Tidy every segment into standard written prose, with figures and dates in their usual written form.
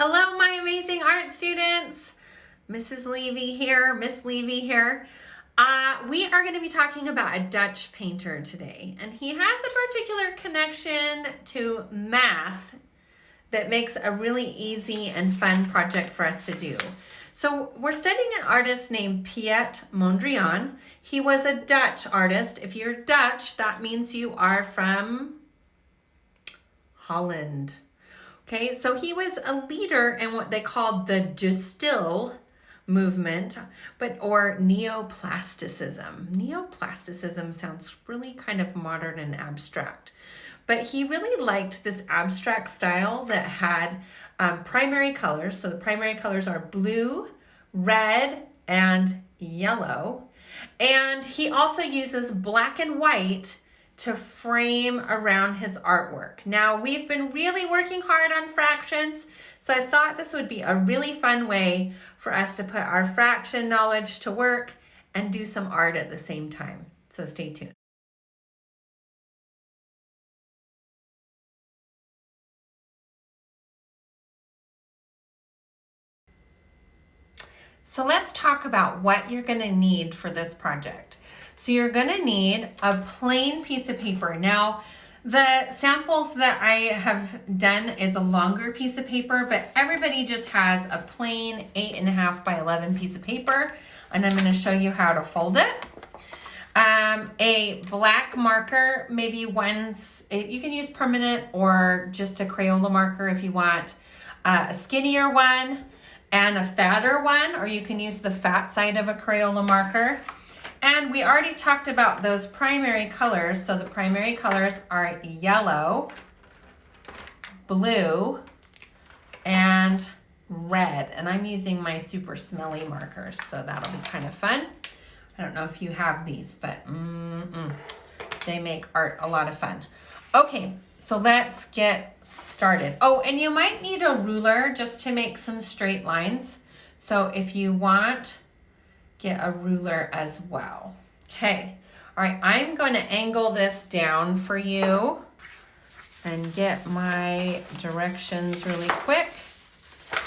Hello, my amazing art students. Mrs. Levy here, Miss Levy here. We are going to be talking about a Dutch painter today, and he has a particular connection to math that makes a really easy and fun project for us to do. So we're studying an artist named Piet Mondrian. He was a Dutch artist. If you're Dutch, that means you are from Holland. Okay, so he was a leader in what they called the Gestil movement, or neoplasticism. Neoplasticism sounds really kind of modern and abstract, but he really liked this abstract style that had primary colors. So the primary colors are blue, red, and yellow. And he also uses black and white to frame around his artwork. Now, we've been really working hard on fractions, so I thought this would be a really fun way for us to put our fraction knowledge to work and do some art at the same time. So stay tuned. So let's talk about what you're gonna need for this project. So you're gonna need a plain piece of paper. Now, the samples that I have done is a longer piece of paper, but everybody just has a plain 8.5 by 11 piece of paper, and I'm gonna show you how to fold it. A black marker, maybe you can use permanent or just a Crayola marker if you want, a skinnier one and a fatter one, or you can use the fat side of a Crayola marker. And we already talked about those primary colors. So the primary colors are yellow, blue, and red. And I'm using my super smelly markers, so that'll be kind of fun. I don't know if you have these, but they make art a lot of fun. Okay, so let's get started. Oh, and you might need a ruler just to make some straight lines. So if you want, get a ruler as well. Okay, all right, I'm going to angle this down for you and get my directions really quick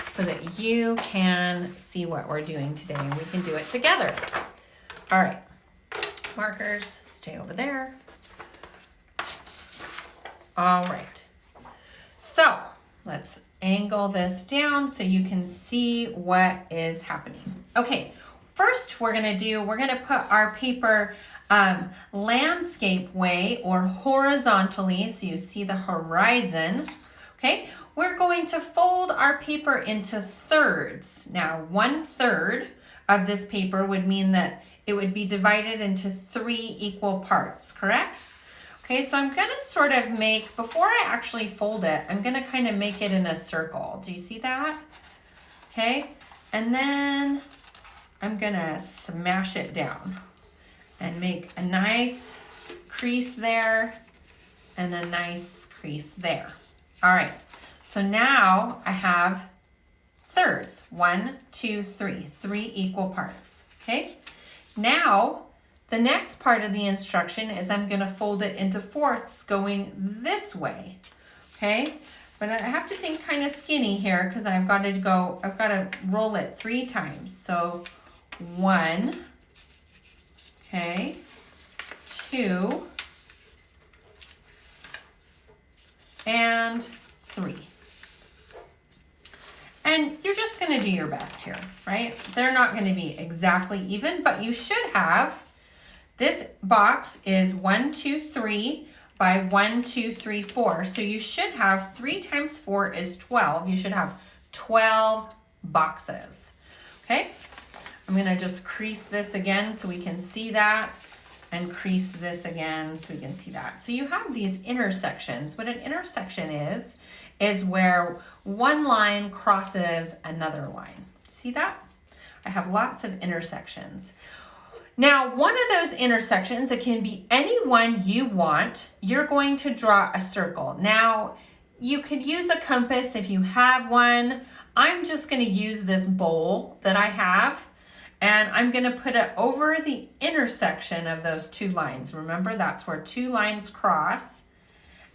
so that you can see what we're doing today and we can do it together. All right, markers, stay over there. All right, so let's angle this down so you can see what is happening. Okay. First, we're going to put our paper landscape way or horizontally, so you see the horizon. Okay, we're going to fold our paper into thirds. Now, 1/3 of this paper would mean that it would be divided into 3 equal parts, correct? Okay, so I'm going to sort of before I actually fold it, I'm going to kind of make it in a circle. Do you see that? Okay, and then I'm gonna smash it down and make a nice crease there and a nice crease there. All right, so now I have thirds, 1, 2, 3, 3 equal parts, okay? Now, the next part of the instruction is I'm gonna fold it into fourths going this way, okay? But I have to think kind of skinny here because I've got to roll it 3 times. So 1, okay, 2, and 3. And you're just going to do your best here, right? They're not going to be exactly even, but you should have, this box is 1, 2, 3 by 1, 2, 3, 4. So you should have 3 times 4 is 12. You should have 12 boxes, okay? I'm going to just crease this again so we can see that, and crease this again so we can see that. So you have these intersections. What an intersection is where one line crosses another line. See that? I have lots of intersections. Now, one of those intersections, it can be any one you want. You're going to draw a circle. Now, you could use a compass if you have one. I'm just going to use this bowl that I have, and I'm going to put it over the intersection of those 2 lines. Remember, that's where 2 lines cross.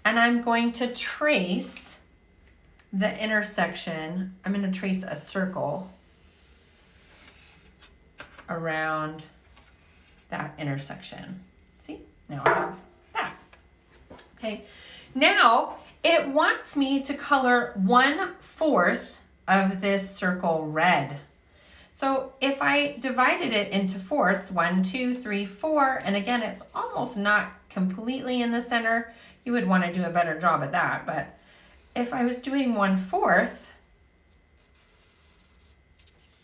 And I'm going to trace the intersection, I'm going to trace a circle around that intersection. See, now I have that. Okay, now it wants me to color 1/4 of this circle red. So if I divided it into fourths, 1, 2, 3, 4, and again, it's almost not completely in the center. You would want to do a better job at that, but if I was doing 1/4,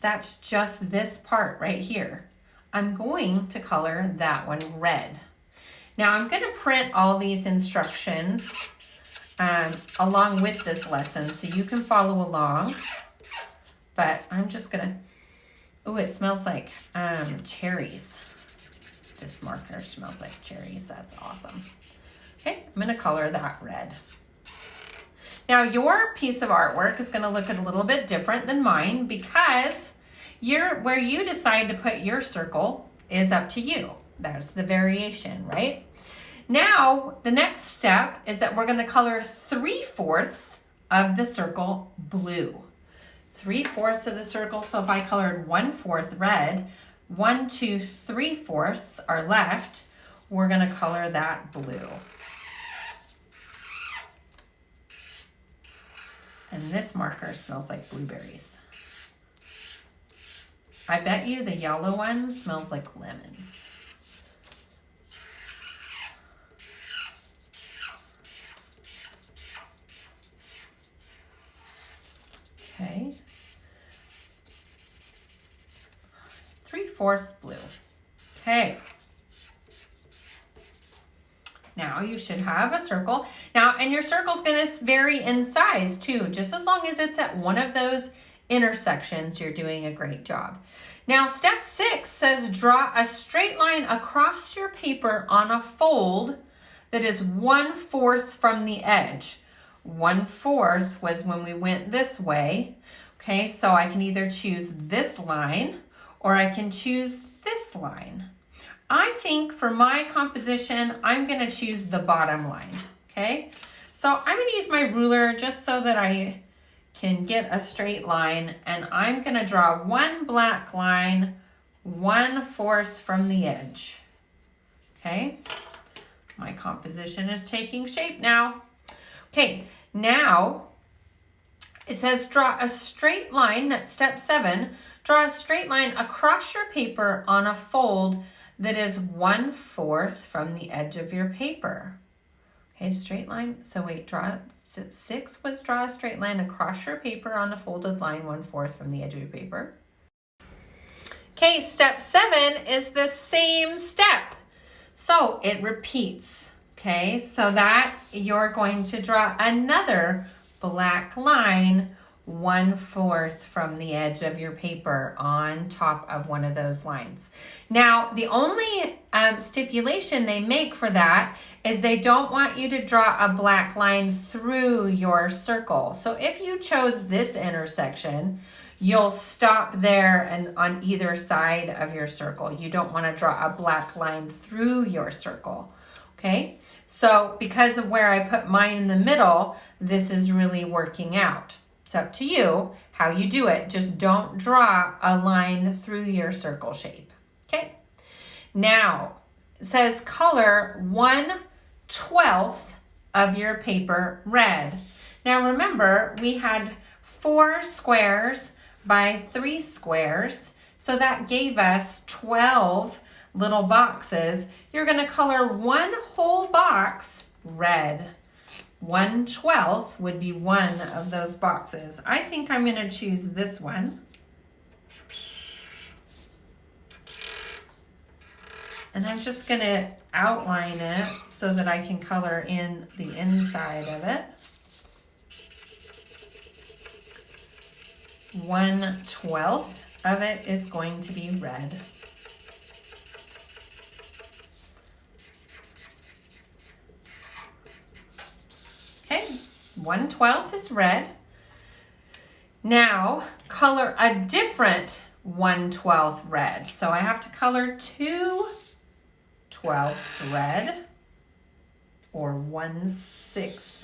that's just this part right here. I'm going to color that one red. Now I'm going to print all these instructions along with this lesson so you can follow along, but I'm just going to, oh, it smells like cherries. This marker smells like cherries. That's awesome. Okay, I'm going to color that red. Now your piece of artwork is going to look a little bit different than mine because where you decide to put your circle is up to you. That's the variation, right? Now the next step is that we're going to color 3/4 of the circle blue. 3/4 of the circle. So if I colored 1/4 red, 1, 2, 3/4 are left. We're going to color that blue. And this marker smells like blueberries. I bet you the yellow one smells like lemons. Okay. 3/4 blue. Okay. Now you should have a circle. Now, and your circle's going to vary in size too. Just as long as it's at one of those intersections, you're doing a great job. Now, step 6 says draw a straight line across your paper on a fold that is 1/4 from the edge. 1/4 was when we went this way. Okay, so I can either choose this line or I can choose this line. I think for my composition, I'm going to choose the bottom line, okay? So I'm going to use my ruler just so that I can get a straight line, and I'm going to draw one black line 1/4 from the edge, okay? My composition is taking shape now. Okay, now it says draw a straight line, that's step 7, draw a straight line across your paper on a fold that is 1/4 from the edge of your paper. Okay, straight line. So wait, 6 was draw a straight line across your paper on a folded line 1/4 from the edge of your paper. Okay, step 7 is the same step. So it repeats. Okay, so that you're going to draw another black line 1/4 from the edge of your paper on top of one of those lines. Now, the only stipulation they make for that is they don't want you to draw a black line through your circle. So if you chose this intersection, you'll stop there and on either side of your circle. You don't want to draw a black line through your circle. Okay, so because of where I put mine in the middle, this is really working out. It's up to you how you do it. Just don't draw a line through your circle shape. Okay. Now, it says color 1/12 of your paper red. Now remember, we had 4 squares by 3 squares. So that gave us 12 little boxes. You're going to color one whole box red. 1/12 would be one of those boxes. I think I'm going to choose this one. And I'm just going to outline it so that I can color in the inside of it. 1/12 of it is going to be red. Okay, 1/12 is red. Now, color a different 1/12 red. So I have to color 2/12 red, or 1/6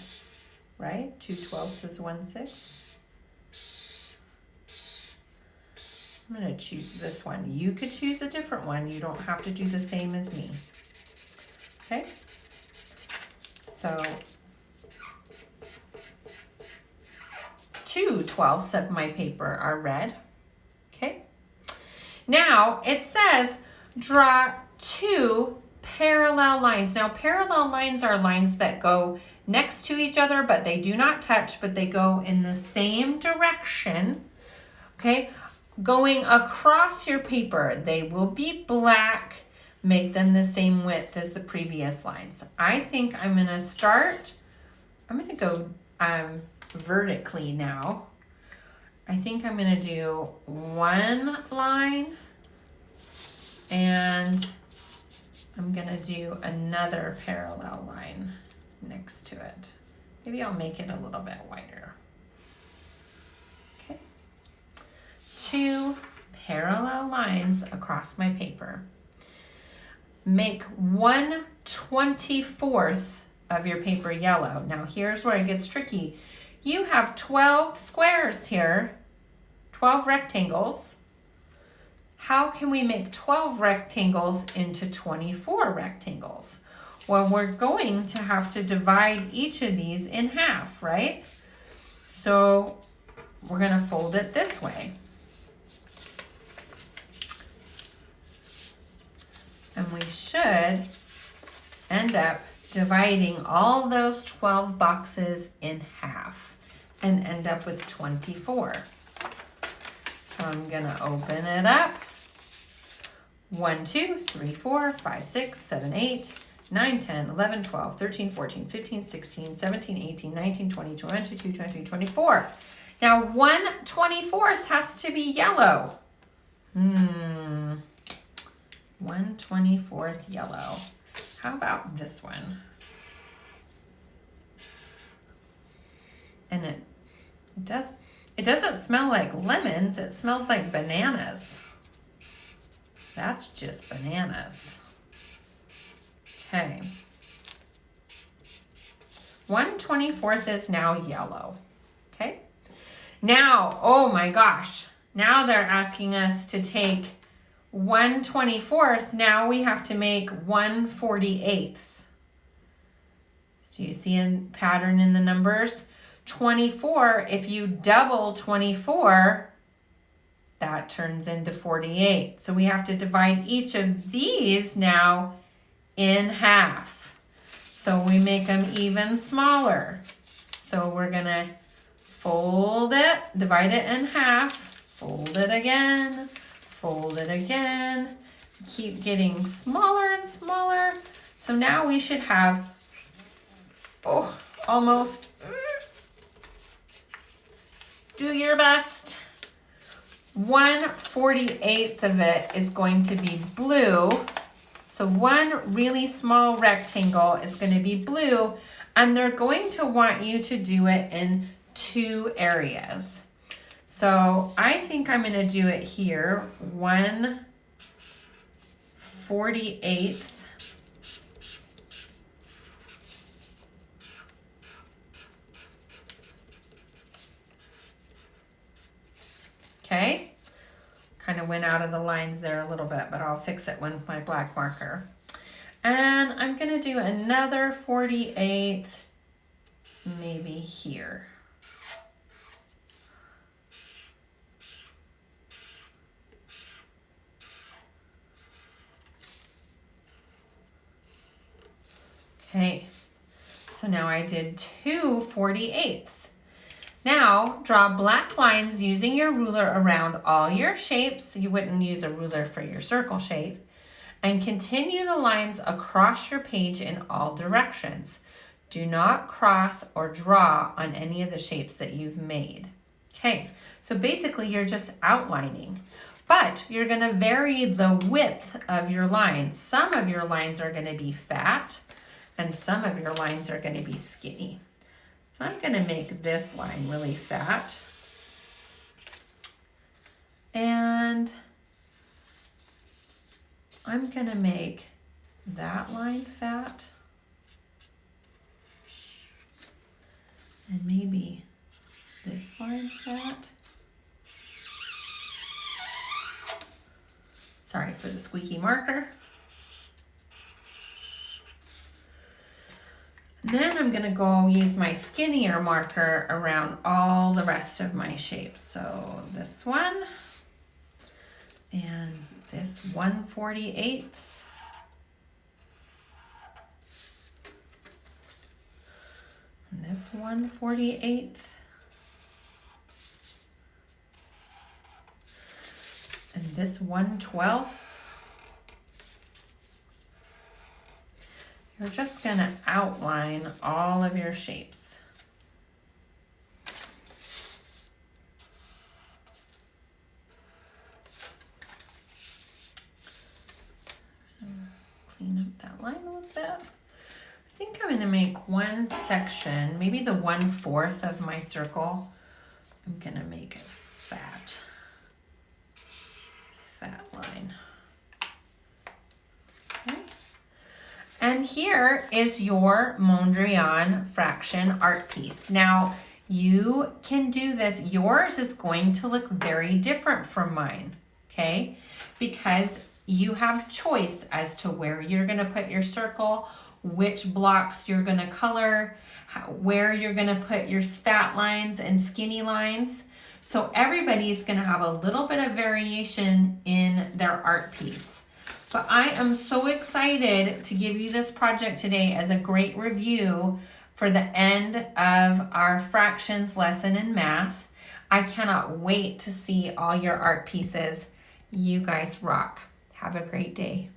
right? 2/12 is 1/6. I'm going to choose this one. You could choose a different one. You don't have to do the same as me. Okay? So 2/12 of my paper are red. Okay? Now it says draw 2 parallel lines. Now parallel lines are lines that go next to each other, but they do not touch, but they go in the same direction. Okay? Going across your paper, they will be black. Make them the same width as the previous lines. I think I'm going to start, I'm going to go vertically now. I think I'm going to do one line and I'm going to do another parallel line next to it. Maybe I'll make it a little bit wider. 2 parallel lines across my paper. Make 1/24 of your paper yellow. Now here's where it gets tricky. You have 12 squares here, 12 rectangles. How can we make 12 rectangles into 24 rectangles? Well, we're going to have to divide each of these in half, right? So we're going to fold it this way. And we should end up dividing all those 12 boxes in half and end up with 24. So I'm going to open it up. 1, 2, 3, 4, 5, 6, 7, 8, 9, 10, 11, 12, 13, 14, 15, 16, 17, 18, 19, 20, 21, 22, 23, 24. Now 1/24 has to be yellow. 1/24 yellow. How about this one? And it doesn't smell like lemons, it smells like bananas. That's just bananas. Okay. 1/24 is now yellow. Okay. Now, oh my gosh. Now they're asking us to take 1/24. Now we have to make 1/48. So you see a pattern in the numbers? 24, if you double 24, that turns into 48. So we have to divide each of these now in half. So we make them even smaller. So we're going to fold it, divide it in half, fold it again, keep getting smaller and smaller. So now we should have, almost, do your best. 1/48 of it is going to be blue. So one really small rectangle is going to be blue, and they're going to want you to do it in 2 areas. So I think I'm going to do it here, 1/48. Okay, kind of went out of the lines there a little bit, but I'll fix it with my black marker. And I'm going to do another 48 maybe here. Okay, so now I did 2 48ths. Now, draw black lines using your ruler around all your shapes. You wouldn't use a ruler for your circle shape. And continue the lines across your page in all directions. Do not cross or draw on any of the shapes that you've made. Okay, so basically you're just outlining. But you're going to vary the width of your lines. Some of your lines are going to be fat, and some of your lines are going to be skinny. So I'm going to make this line really fat. And I'm going to make that line fat. And maybe this line flat. Sorry for the squeaky marker. And then I'm gonna go use my skinnier marker around all the rest of my shapes. So this one, and this 1/48. And this 1/48. And this 1/12. You're just going to outline all of your shapes. Clean up that line a little bit. I think I'm going to make one section, maybe the 1/4 of my circle. I'm going to make it fat line. Okay. And here is your Mondrian fraction art piece. Now, you can do this. Yours is going to look very different from mine, okay? Because you have choice as to where you're gonna put your circle, which blocks you're gonna color, where you're gonna put your fat lines and skinny lines. So everybody's gonna have a little bit of variation in their art piece. But I am so excited to give you this project today as a great review for the end of our fractions lesson in math. I cannot wait to see all your art pieces. You guys rock. Have a great day.